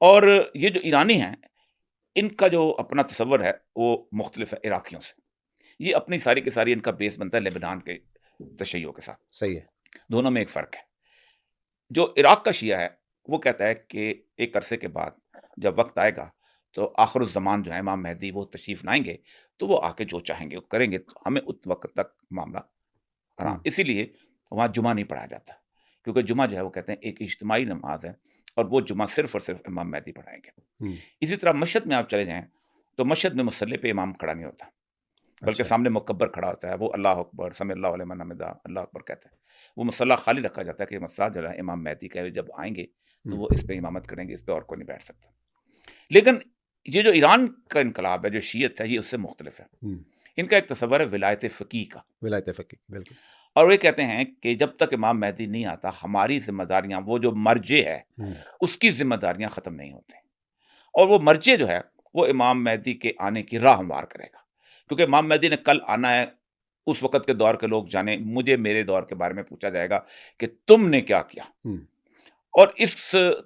और ये जो ईरानी हैं, इनका जो अपना तसव्वुर है, वो मुख्तलिफ है इराकियों से। ये अपनी सारी की सारी इनका बेस बनता है लेबनान के तशय्युओं के साथ। सही है। दोनों में एक फ़र्क है। जो इराक का शिया है, वो कहता है कि एक अरसे के बाद जब वक़्त आएगा, तो आखिरुज़्ज़मान जो है इमाम मेहदी वो तशरीफ़ लाएँगे, तो वो आके जो चाहेंगे वो करेंगे, तो हमें उस वक़्त तक मामला हुँ, इसीलिए वहाँ जुमा नहीं पढ़ाया जाता, क्योंकि जुमा जो है वो कहते हैं एक इज्तिमाई नमाज़ है और वो जुमा सिर्फ़ और सिर्फ़ इमाम मेहदी पढ़ाएँगे। हुँ, इसी तरह मस्जिद में आप चले जाएँ, तो मस्जिद में मुसल्ले पे इमाम खड़ा नहीं होता, बल्कि अच्छा। सामने मुकब्बर खड़ा होता है, वो अल्लाहु अकबर, समी अल्लाहु लिमन हमिदा, अल्लाहु अकबर कहता है। वो मुसल्ला खाली रखा जाता है कि मसला जो है इमाम मेहदी का है, जब आएँगे, तो हुँ, वो इस पे इमामत करेंगे, इस पे और कोई नहीं बैठ सकता। लेकिन ये जो ईरान का इनकलाब है, जो शियत है, ये उससे मुख्तलिफ है। हुँ, इनका एक तसव्वुर है विलायत फ़क़ीह का। विलायत फ़क़ीह, बिल्कुल। और वे कहते हैं कि जब तक इमाम मेहदी नहीं आता, हमारी ज़िम्मेदारियाँ वो जो मर्जे है, हुँ, उसकी ज़िम्मेदारियाँ ख़त्म नहीं होती। और वो मर्जे जो है, वो इमाम मेहदी के आने की राह हमवार करेगा। क्योंकि इमाम मेहदी ने कल आना है, उस वक़्त के दौर के लोग जानें, मुझे मेरे दौर के बारे में पूछा जाएगा कि तुमने क्या किया? हुँ, और इस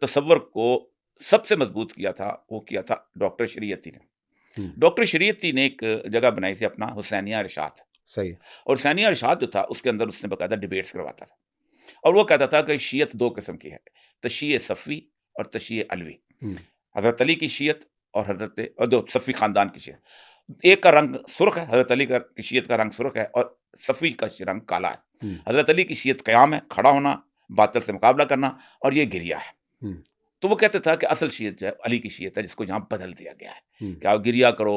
तसव्वुर को सबसे मज़बूत किया था, वो किया था डॉक्टर शरीयती ने। हुँ, डॉक्टर शरीयती ने एक जगह बनाई थी अपना हुसैनिया इरशाद। सही है। और हुसैनिया इरशाद जो था, उसके अंदर उसने बाकायदा डिबेट्स करवाता था। और वो कहता था कि शियत 2 किस्म की है, तशीए सफ़वी और तशीए अलवी। हुँ, हज़रत अली की शियत और जो सफ़वी ख़ानदान की शियत। एक का रंग सुर्ख़ है, हज़रत अली का की शियत का रंग सुर्ख़ है और सफ़वी का रंग काला है। हुँ, हज़रत अली की शियत क़याम है, खड़ा होना, बातिल से मुकाबला करना और ये गिरिया है। हुँ, तो वो कहता था कि असल शियत जो है अली की शियत है, जिसको यहाँ बदल दिया गया है हुँ, कि आप गिरिया करो,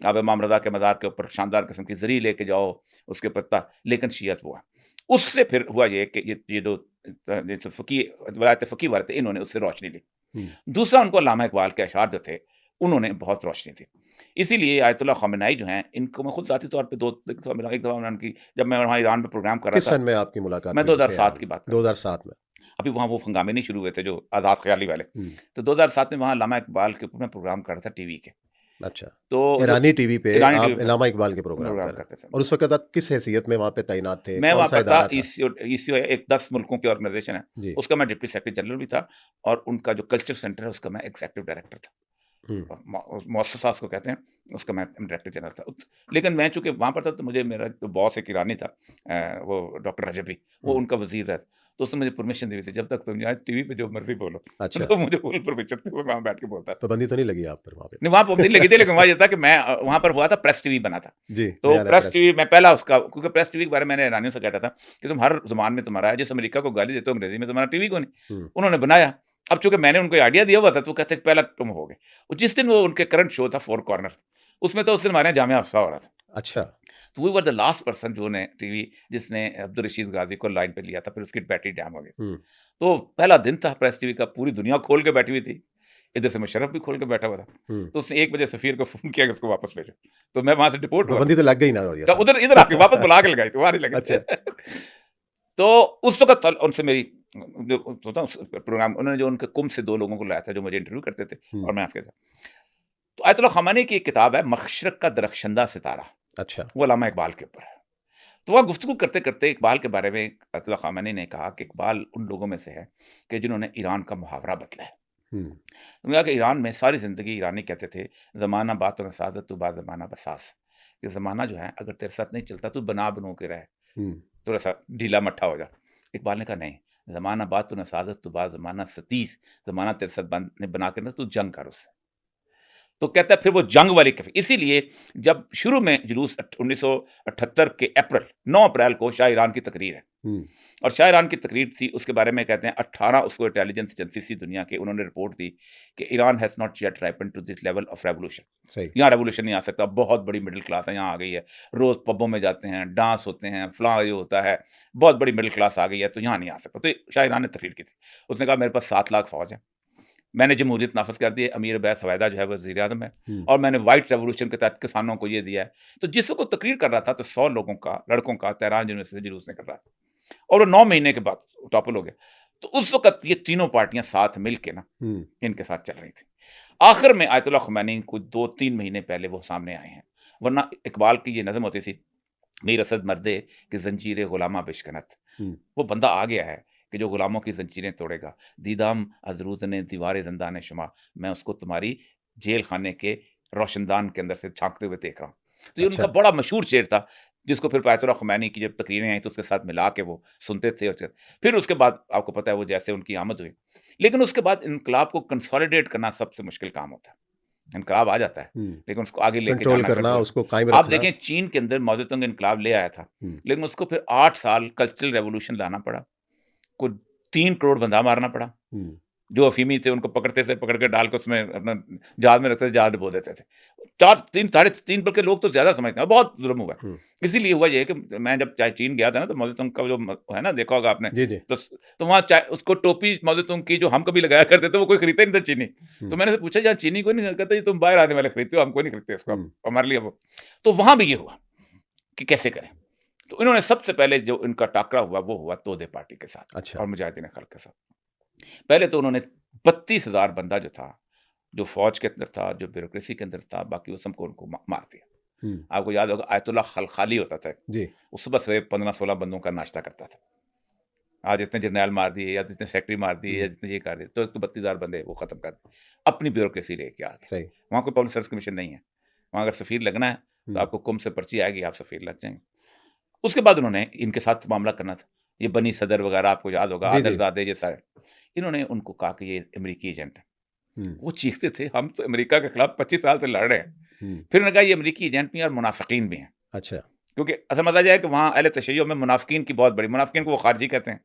आप इमाम रज़ा के मज़ार के ऊपर शानदार किस्म की ज़री लेके जाओ, उसके पत्ता, लेकिन शियत वो है। उससे फिर हुआ ये कि ये जो ये जो फ़क़ीह विलायत फ़क़ीह वाले थे, इन्होंने उससे रोशनी ली। हुँ, दूसरा उनको अल्लामा इक़बाल के अशआर जो थे, उन्होंने बहुत रोशनी थी। इसीलिए आयतुल्लाह ख़ामेनी जो हैं, इनको मैं खुद ज़ाती तौर पे 2 एक दफ़ा मिला, एक दफ़ा मैंने उनकी जब मैं वहाँ ईरान में प्रोग्राम कर रहा किस था, सन में आपकी मुलाकात मैं हुई उनसे 2007 यानी? की बात कर रहा हूँ। 2007 में। अभी वहाँ वो हंगामे नहीं शुरू हुए थे जो आज़ाद ख़याली वाले। हुँ, तो 2007 में वहाँ अल्लामा इक़बाल के ऊपर मैं प्रोग्राम कर रहा था टीवी के। अच्छा। तो जो ईरानी टीवी पे ईरानी टीवी आप पे इल्लामा इक़बाल के प्रोग्राम प्रोग्राम कर रहे हैं करते थे। और उस वक़्त आप किस हैसियत में वहाँ पे तैनात थे? मैं वहाँ कौन-सा पर था, इदारा था? ईसीओ एक 10 मुल्कों की ऑर्गनाइज़ेशन है, जी। उसका मैं डिप्टी सेक्रेटरी जनरल भी था और उनका जो कल्चर सेंटर है, उसका मैं एग्ज़ीक्यूटिव डायरेक्टर था। हुँ, मुअस्ससा उसको कहते हैं, उसका मैं डायरेक्टर जनरल था। लेकिन मैं चूँकि वहाँ पर था, तो मुझे मेरा जो बॉस एक ईरानी था, वो डॉक्टर रजबी, वो हुँ, उनका वज़ीर रहा था। तो उसने मुझे परमिशन दी हुई थी, जब तक तुम यहाँ टीवी पे जो मर्ज़ी बोलो। अच्छा। तो मुझे फुल परमिशन थी, मैं वहाँ बैठ के बोलता था। पाबंदी तो नहीं लगी आप पर वहाँ नहीं, वहाँ पाबंदी पे? लगी थी, लेकिन वहाँ ये था कि मैं वहाँ पर हुआ था, प्रेस टीवी बना था। जी, तो नया-नया प्रेस प्रेस टीवी मैं पहला उसका, क्योंकि प्रेस टीवी के बारे में मैंने ईरानियों से कहता था कि तुम हर ज़ुबान में तुम्हारा है, जिस अमेरिका को गाली देते हो अंग्रेज़ी में, तुम्हारा टीवी क्यों नहीं? हुँ, उन्होंने बनाया। अब चूँकि मैंने उनको आइडिया दिया हुआ था, तो वो कहते हैं पहला तुम होगे। और जिस दिन वो उनके करंट शो था फोर कॉर्नर्स, उसमें तो उस दिन हमारे यहाँ जामिया हफ्सा हो रहा था। अच्छा। तो we were the last person जो ने टीवी जिसने अब्दुल रशीद गाज़ी को लाइन पे लिया था, फिर उसकी बैटरी डैम हो गई। हुँ, तो पहला दिन था प्रेस टीवी का, पूरी दुनिया खोल के बैठी हुई थी। इधर से मुशर्रफ भी खोल के बैठा हुआ था। हुँ। तो उसने 1 बजे सफ़ीर को फ़ोन किया कि उसको वापस भेजो। तो मैं वहाँ से डिपोर्ट हुआ था। पाबंदी तो लग गई ना और ये तो साहब। उधर इधर आके वापस बुला के लगाई थी, वहाँ नहीं लगी थी। अच्छा। तो उस वक़्त उनसे मेरी जो होता है प्रोग्राम, उन्होंने जो उनके कुम से 2 लोगों को लाया था, जो मुझे इंटरव्यू करते थे हुँ, और मैं उसके साथ। तो आयतुल्लाह ख़ामेनी की एक किताब है मशरिक़ का दरख़्शंदा सितारा, अच्छा। वो अल्लामा इक़बाल के ऊपर है। तो वहाँ गुफ्तगू करते-करते इक़बाल के बारे में आयतुल्लाह ख़ामेनी ने कहा कि इक़बाल उन लोगों में से है कि जिन्होंने ईरान का मुहावरा बदला है। हुँ, उन्होंने कहा कि ईरान में सारी ज़िंदगी ईरानी कहते थे, ज़माना बातुन सादत तु बा ज़माना बसास, कि ज़माना जो है अगर तेरे साथ नहीं चलता, तू बना-बनू के रह, हुँ, थोड़ा-सा ढीला-मट्ठा हो जा। इकबाल ने कहा नहीं, ज़माना बातुन सादत तु बा ज़माना सतीस, ज़माना तेरे साथ बना के ना, तू जंग कर उससे। तो कहता है फिर वो जंग वाली कैफ़ी, इसीलिए जब शुरू में जुलूस 1978 के 9 अप्रैल को शाह ईरान की तकरीर है। हुँ, और शाह ईरान की तकरीर थी, उसके बारे में कहते हैं 18 उसको इंटेलिजेंस एजेंसीज़ थी दुनिया के, उन्होंने रिपोर्ट दी कि Iran has not yet ripened to this level of revolution. सही। यहाँ रेवोल्यूशन नहीं आ सकता, बहुत बड़ी मिडल क्लास है, यहाँ आ गई है। रोज़ पब्बों में जाते हैं, डांस होते हैं, फलाँ ये होता है, बहुत बड़ी मिडल क्लास आ गई है, तो यहाँ नहीं आ सकता। तो शाह ईरान ने तकरीर की थी। उसने कहा मेरे पास 7 लाख फ़ौज है, मैंने जमहूरियत नाफ़िज़ कर दी है, अमीर अब्बास हवैदा जो है वो वज़ीर-ए-आज़म है हुँ, और मैंने व्हाइट रेवोल्यूशन के तहत किसानों को ये दिया है। तो जिस वक़्त वो तकरीर कर रहा था, तो 100 लोगों का, लड़कों का तेहरान यूनिवर्सिटी से जुलूस निकल रहा था। और वो 9 महीने के बाद टॉपल हो गया। तो उस वक़्त ये तीनों पार्टियाँ साथ मिल के ना, हुँ, इनके साथ चल रही थी। आखिर में आयतुल्लाह ख़ुमैनी को 2-3 महीने पहले वो सामने आए हैं। वरना इक़बाल की ये नज़म होती थी, मीर असद मर्दे कि ज़ंजीर ग़ुलामा बिशकनत। हुँ, वो बंदा आ गया है कि जो गुलामों की जंजीरें तोड़ेगा, दीदाम अजरूज ने दीवार ज़िंदान शुमा, मैं उसको तुम्हारी जेल खाने के रोशनदान के अंदर से झांकते हुए देख रहा हूँ। तो ये उनका अच्छा। बड़ा मशहूर शेर था, जिसको फिर आयतुल्लाह ख़ुमैनी की जब तकरीरें आई तो उसके साथ मिला के वो सुनते थे। और फिर उसके बाद आपको पता है वो जैसे उनकी आमद हुई, लेकिन उसके बाद इनकलाब को कंसोलिडेट करना सबसे मुश्किल काम होता है। इनकलाब आ जाता है, लेकिन उसको आगे लेके कंट्रोल जाना करना, कंट्रोल। उसको कायम आप रखना। देखें चीन के अंदर माओ ज़ेडुंग इनकलाब ले आया था, हुँ, लेकिन उसको फिर 8 साल कल्चरल रेवोल्यूशन लाना पड़ा। को 3 करोड़ बंदा मारना पड़ा। हुँ, जो अफ़ीमी थे उनको पकड़ते थे, पकड़ के डाल के उसमें अपना जहाज़ में रखते थे, जहाज़ डुबो देते थे। 4 3 साढ़े 3 बल्कि लोग तो ज़्यादा समझते हैं, बहुत जुल्म हुआ हुँ। है। इसीलिए हुआ ये है कि मैं जब चाहे चीन गया था ना, तो माओ ज़ेडुंग का जो है ना, देखा होगा आपने, जी, जी। तो वहाँ चाय उसको टोपी माओ ज़ेडुंग की जो हम कभी लगाया करते थे, वो कोई खरीदता ही नहीं था चीनी। हुँ, तो मैंने उससे पूछा, "यार चीनी क्यों नहीं?" कहता, "ये तुम बाहर आने वाले खरीदते हो, हम कोई नहीं खरीदते इसको, हुँ, हमारे लिए वो।" तो वहाँ भी ये हुआ कि कैसे करें? तो इन्होंने सबसे पहले जो इनका टाकरा हुआ, वो हुआ तोदे पार्टी के साथ अच्छा। और मुजाहिदीन खल्क के साथ। पहले तो उन्होंने 32,000 बंदा जो था, जो फ़ौज के अंदर था, जो ब्यूरोक्रेसी के अंदर था, बाकी वो सबको उनको मार दिया। हुँ, आपको याद होगा आयतुल्लाह खलखाली होता था, जी। वो सुबह सवेरे 15-16 बंदों का नाश्ता करता था। आज इतने जर्नैल मार दिए या जितने सेक्रेटरी मार दिए या हुँ, जितने ये कर दिए, तो 32,000 बंदे वो ख़त्म कर दिए। अपनी ब्यूरोक्रेसी लेके आ गए। सही। वहाँ कोई पब्लिक सर्विस कमीशन नहीं है। वहाँ अगर सफ़ीर लगना है, तो हुँ, आपको कुम से पर्ची आएगी, आप सफ़ीर लग जाएँगे। उसके बाद उन्होंने इनके साथ मामला करना था। ये बनी सदर वगैरह आपको याद होगा, जी, जी। आदरज़ादे ये सारे। इन्होंने उनको कहा कि ये अमेरिकी एजेंट है। हुँ, वो चीखते थे, हम तो अमेरिका के खिलाफ 25 साल से लड़ रहे हैं। हुँ, फिर उन्होंने कहा ये अमेरिकी एजेंट भी हैं और मुनाफ़िकीन भी हैं। अच्छा। क्योंकि असल मज़ा ये है कि वहाँ अहले तशय्युअ में मुनाफ़िकीन की बहुत बड़ी, मुनाफ़िकीन को वो खारजी कहते हैं,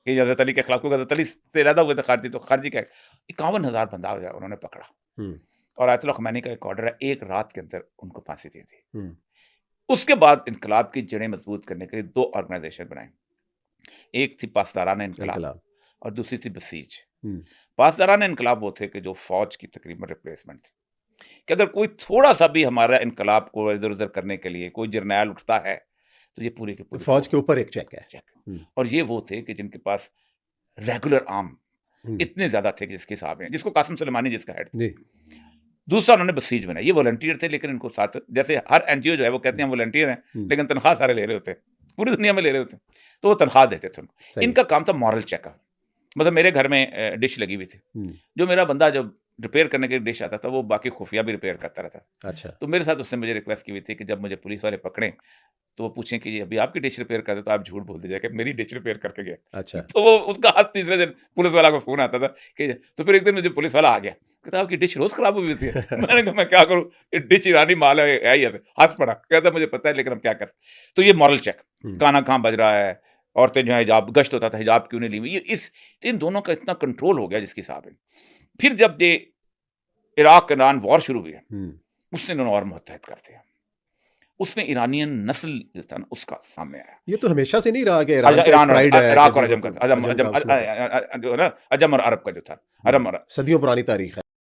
कि हज़रत अली के खिलाफ, क्योंकि हज़रत अली से अलहदा हुए थे खारजी, तो खारजी क्या है। 51,000 बंदा उन्होंने पकड़ा हुँ, और आयतुल्लाह ख़ुमैनी का एक ऑर्डर है, 1 रात के अंदर उनको फांसी दे दी। हुँ, उसके बाद इनकलाब की जड़ें मज़बूत करने के लिए 2 ऑर्गनाइज़ेशन बनाई। एक थी पासदारान इनकलाब इनकलाब। और दूसरी थी बसीज। हुँ, पासदारान इनकलाब वो थे कि जो फ़ौज की तकरीबन रिप्लेसमेंट थी, कि अगर कोई थोड़ा-सा भी हमारा इनकलाब को इधर-उधर करने के लिए कोई जर्नैल उठता है, तो ये पूरी की तो पूरी फ़ौज फ़ौज के ऊपर एक चेक है। चेक। हुँ, और ये वो थे कि जिनके पास रेगुलर आर्म हुँ, इतने ज़्यादा थे कि जिसके हिसाब में, जिसको कासिम सुलेमानी जिसका हेड जी। था। दूसरा उन्होंने बसीज बनाई, ये वॉलंटियर थे, लेकिन इनको साथ, जैसे हर एनजीओ जो है वो कहते हुँ, हैं हम वॉलंटियर हैं, हुँ, लेकिन तनख्वाह सारे ले रहे होते हैं, पूरी दुनिया में ले रहे होते हैं, तो वो तनख्वाह देते थे उनको। सही। इनका काम था मॉरल चेकअप। मतलब मेरे घर में डिश लगी हुई थी, हुँ, जो मेरा बंदा जब रिपेयर करने के लिए डिश आता था, वो बाकी खुफिया भी रिपेयर करता रहता था। अच्छा। तो मेरे साथ उसने मुझे रिक्वेस्ट की हुई थी कि जब मुझे पुलिस वाले पकड़ें, तो वो पूछें कि ये अभी आपकी डिश रिपेयर कर दे, तो आप झूठ बोल दीजिए कि मेरी डिश रिपेयर करके गया। अच्छा। तो वो उसका हर तीसरे दिन पुलिस वाला को फ़ोन आता था कि, तो फिर एक दिन मुझे पुलिस वाला आ गया, कहता आपकी डिश रोज़ खराब हुई होती है। मैंने कहा मैं क्या करूँ, ये डिश ईरानी माल है ही ऐसे। हँस पड़ा, कहता मुझे पता है लेकिन हम क्या करें। तो ये मॉरल चेक, हुँ, गाना कहाँ बज रहा है, औरतें जो हैं हिजाब, गश्त होता था हिजाब क्यों नहीं ली हुई, ये इस इन दोनों का इतना कंट्रोल हो गया जिसके हिसाब है। फिर जब ये इराक ईरान वॉर शुरू हुई है, हुँ, उससे इन्होंने और मुतहद कर दिया। उसमें ईरानियन नस्ल जो था ना उसका सामने आया। ये तो हमेशा से नहीं रहा कि ईरान का एक ईरान और प्राइड है कि इराक और जी वो अजम का तो अजम अजम अजम का उसमें था। जो है ना, अजम और अरब का जो था, हुँ, अरब और सदियों पुरानी तारीख़